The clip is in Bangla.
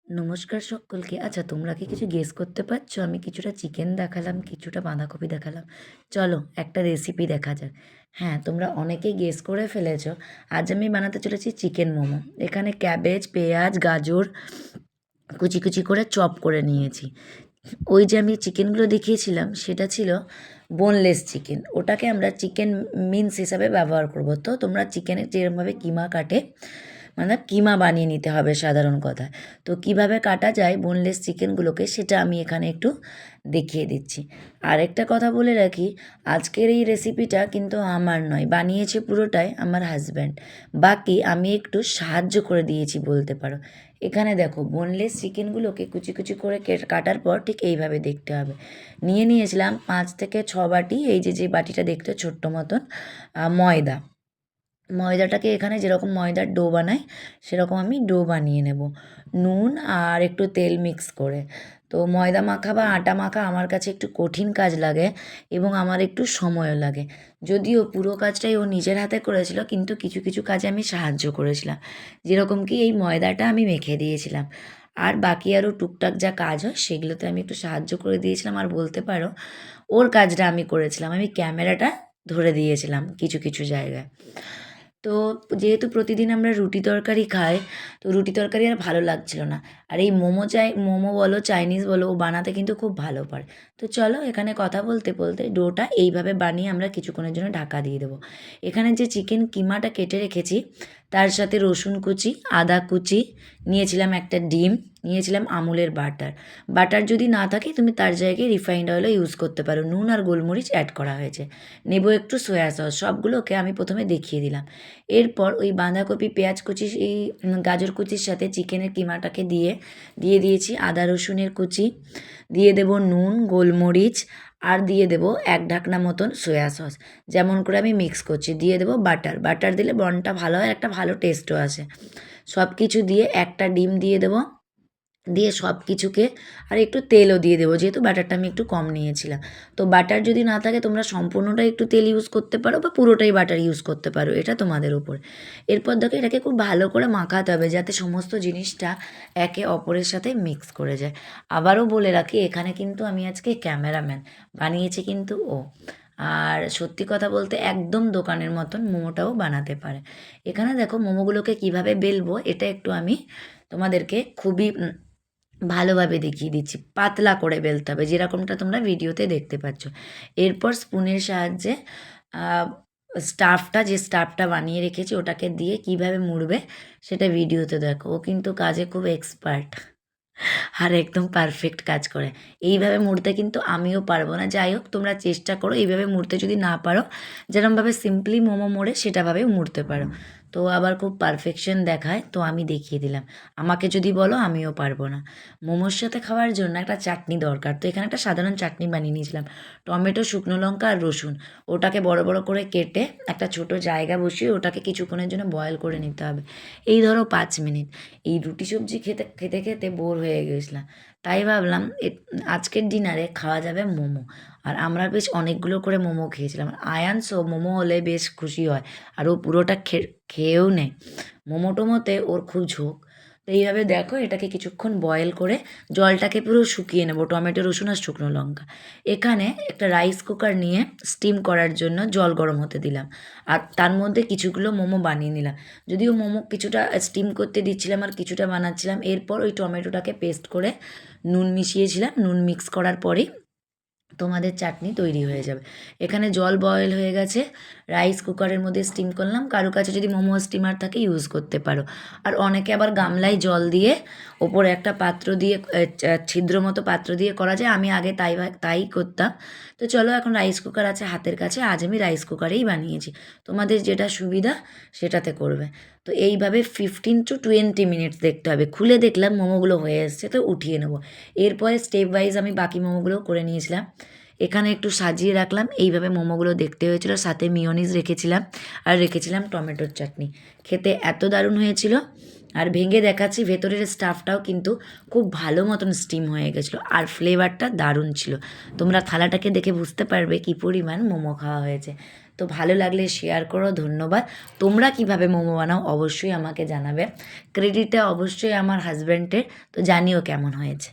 নমস্কার সকলকে। আচ্ছা তোমরা কি কিছু গেস করতে পারছো? আমি কিছুটা চিকেন দেখালাম, কিছুটা বাঁধাকপি দেখালাম। চলো একটা রেসিপি দেখা যাক। হ্যাঁ, তোমরা অনেকেই গেস করে ফেলেছো। আজ আমি বানাতে চলেছি চিকেন মোমো। এখানে ক্যাবেজ, পেঁয়াজ, গাজর কুচি কুচি করে চপ করে নিয়েছি। ওই যে আমি চিকেনগুলো দেখিয়েছিলাম সেটা ছিল বোনলেস চিকেন। ওটাকে আমরা চিকেন মিন্স হিসাবে ব্যবহার করব। তো তোমরা চিকেনের যেরকমভাবে কিমা কাটে মানে কিমা বানিয়ে নিতে হবে সাধারণ কথায়। তো কিভাবে কাটা যায় বোনলেস চিকেনগুলোকে সেটা আমি এখানে একটু দেখিয়ে দিচ্ছি। আরেকটা কথা বলে রাখি, আজকের এই রেসিপিটা কিন্তু আমার নয়, বানিয়েছে পুরোটাই আমার হাজব্যান্ড। বাকি আমি একটু সাহায্য করে দিয়েছি বলতে পারো। এখানে দেখো বোনলেস চিকেনগুলোকে কুচি কুচি করে কাটার পর ঠিক এইভাবে দেখতে হবে। নিয়েছিলাম 5 থেকে 6 বাটি, এই যে বাটিটা দেখতে ছোট্ট মতন ময়দা। ময়দাটাকে এখানে যেরকম ময়দার ডো বানাই সেরকম আমি ডো বানিয়ে নেব, নুন আর একটু তেল মিক্স করে। তো ময়দা মাখা বা আটা মাখা আমার কাছে একটু কঠিন কাজ লাগে এবং আমার একটু সময়ও লাগে। যদিও পুরো কাজটাই ও নিজের হাতে করেছিল, কিন্তু কিছু কিছু কাজে আমি সাহায্য করেছিলাম। যেরকম কি এই ময়দাটা আমি মেখে দিয়েছিলাম, আর বাকি আরও টুকটাক যা কাজ হয় সেগুলোতে আমি একটু সাহায্য করে দিয়েছিলাম। আর বলতে পারো ওর কাজটা আমি করেছিলাম, আমি ক্যামেরাটা ধরে দিয়েছিলাম কিছু কিছু জায়গায়। তো যেহেতু প্রতিদিন আমরা রুটি তরকারি খাই, তো রুটি তরকারি আর ভালো লাগছিল না। আর এই মোমো বলো চাইনিজ বলো, ও বানাতে কিন্তু খুব ভালো পারে। তো চলো এখানে কথা বলতে বলতে ডোটা এইভাবে বানিয়ে আমরা কিছুক্ষণের জন্য ঢাকা দিয়ে দেবো। এখানে যে চিকেন কিমাটা কেটে রেখেছি তার সাথে রসুন কুচি, আদা কুচি, নিয়েছিলাম একটা ডিম, নিয়েছিলাম আমুলের বাটার। বাটার যদি না থাকে তুমি তার জায়গায় রিফাইন্ড অয়েলও ইউজ করতে পারো। নুন আর গোলমরিচ অ্যাড করা হয়েছে। নেব একটু সয়া সস। সবগুলোকে আমি প্রথমে দেখিয়ে দিলাম। এরপর ওই বাঁধাকপি, পেঁয়াজ কুচি, এই গাজর কুচির সাথে চিকেনের কিমাটাকে দিয়ে দিয়েছি আদা রসুনের কুচি, দিয়ে দেব নুন, গোলমরিচ, আর দিয়ে দেব 1 ঢাকনা মতন সয়া সস। যেমন করে আমি মিক্স করছি, দিয়ে দেব বাটার। বাটার দিলে বনটা ভালো হয়, একটা ভালো টেস্টও আসে। সব কিছু দিয়ে একটা ডিম দিয়ে দেবো, দিয়ে সব কিছুকে আর একটু তেলও দিয়ে দেবো, যেহেতু বাটারটা আমি একটু কম নিয়েছিলাম। তো বাটার যদি না থাকে তোমরা সম্পূর্ণটাই একটু তেল ইউজ করতে পারো বা পুরোটাই বাটার ইউজ করতে পারো, এটা তোমাদের উপর। এরপর দেখো এটাকে খুব ভালো করে মাখাতে হবে যাতে সমস্ত জিনিসটা একে অপরের সাথে মিক্স করে যায়। আবারও বলে রাখি এখানে কিন্তু আমি আজকে ক্যামেরাম্যান, বানিয়েছি কিন্তু ও। আর সত্যি কথা বলতে একদম দোকানের মতন মোমোটাও বানাতে পারে। এখানে দেখো মোমোগুলোকে কিভাবে বেলবো এটা একটু আমি তোমাদেরকে খুবই ভালোভাবে দেখিয়ে দিচ্ছি। পাতলা করে বেলতে হবে, যেরকমটা তোমরা ভিডিওতে দেখতে পাচ্ছ। এরপর স্পুনের সাহায্যে স্টাফটা বানিয়ে রেখেছি ওটাকে দিয়ে কিভাবে মুড়বে সেটা ভিডিওতে দেখো। ও কিন্তু কাজে খুব এক্সপার্ট আর একদম পারফেক্ট কাজ করে। এইভাবে মুড়তে কিন্তু আমিও পারবো না। যাই হোক তোমরা চেষ্টা করো এইভাবে মুড়তে, যদি না পারো যেরকমভাবে সিম্পলি মোমো মোড়ে সেটাভাবেও মুড়তে পারো। তো আবার খুব পারফেকশন দেখায়, তো আমি দেখিয়ে দিলাম। আমাকে যদি বলো আমিও পারবো না। মোমোর সাথে খাওয়ার জন্য একটা চাটনি দরকার, তো এখানে একটা সাধারণ চাটনি বানিয়ে নিয়েছিলাম। টমেটো, শুকনো লঙ্কা আর রসুন, ওটাকে বড় বড় করে কেটে একটা ছোট জায়গা বসিয়ে ওটাকে কিছুক্ষণের জন্য বয়েল করে নিতে হবে। এই ধরো 5 মিনিট। এই রুটি সবজি খেতে খেতে খেতে বোর হয়ে গেছিলাম, তাই ভাবলাম আজকের ডিনারে খাওয়া যাবে মোমো। আর আমরা বেশ অনেকগুলো করে মোমো খেয়েছিলাম। আয়ানসও মোমো হলে বেশ খুশি হয়, আর ও পুরোটা খেয়েও নেয়। মোমো টোমোতে ওর খুব ঝোঁক। তো এইভাবে দেখো এটাকে কিছুক্ষণ বয়েল করে জলটাকে পুরো শুকিয়ে নেবো, টমেটো, রসুন আর শুকনো লঙ্কা। এখানে একটা রাইস কুকার নিয়ে স্টিম করার জন্য জল গরম হতে দিলাম, আর তার মধ্যে কিছুগুলো মোমো বানিয়ে নিলাম। যদিও মোমো কিছুটা স্টিম করতে দিচ্ছিলাম আর কিছুটা বানাচ্ছিলাম। এরপর ওই টমেটোটাকে পেস্ট করে নুন মিশিয়েছিলাম। নুন মিক্স করার পরেই তোমাদের চাটনি তৈরি হয়ে যাবে। এখানে জল বয়েল হয়ে গেছে, রাইস কুকারের মধ্যে স্টিম করলাম। কারো কাছে যদি মোমো স্টিমার থাকে ইউজ করতে পারো। আর অনেকে আবার গামলায় জল দিয়ে ওপরে একটা পাত্র দিয়ে ছিদ্র মতো পাত্র দিয়ে করা যায়। আমি আগে তাই করতাম। তো চলো এখন রাইস কুকার আছে হাতের কাছে, আজ আমি রাইস কুকারেই বানিয়েছি। তোমাদের যেটা সুবিধা সেটাতে করবে। তো এইভাবে 15 to 20 মিনিটস দেখতে হবে। খুলে দেখলাম মোমোগুলো হয়ে এসছে, তো উঠিয়ে নেবো। এরপরে স্টেপ ওয়াইজ আমি বাকি মোমোগুলোও করে নিয়েছিলাম। এখানে একটু সাজিয়ে রাখলাম, এইভাবে মোমোগুলো দেখতে হয়েছিল। সাথে মিয়োনিজ রেখেছিলাম আর রেখেছিলাম টমেটোর চাটনি। খেতে এত দারুণ হয়েছিল। আর ভেঙে দেখাচ্ছি, ভেতরের স্টাফটাও কিন্তু খুব ভালো মতন স্টিম হয়ে গেছিলো আর ফ্লেভারটা দারুণ ছিল। তোমরা থালাটাকে দেখে বুঝতে পারবে কী পরিমাণ মোমো খাওয়া হয়েছে। তো ভালো লাগলে শেয়ার করো, ধন্যবাদ। তোমরা কিভাবে মোমো বানাও অবশ্যই আমাকে জানাবে। ক্রেডিটটা অবশ্যই আমার হাজব্যান্ডের, তো জানিও কেমন হয়েছে।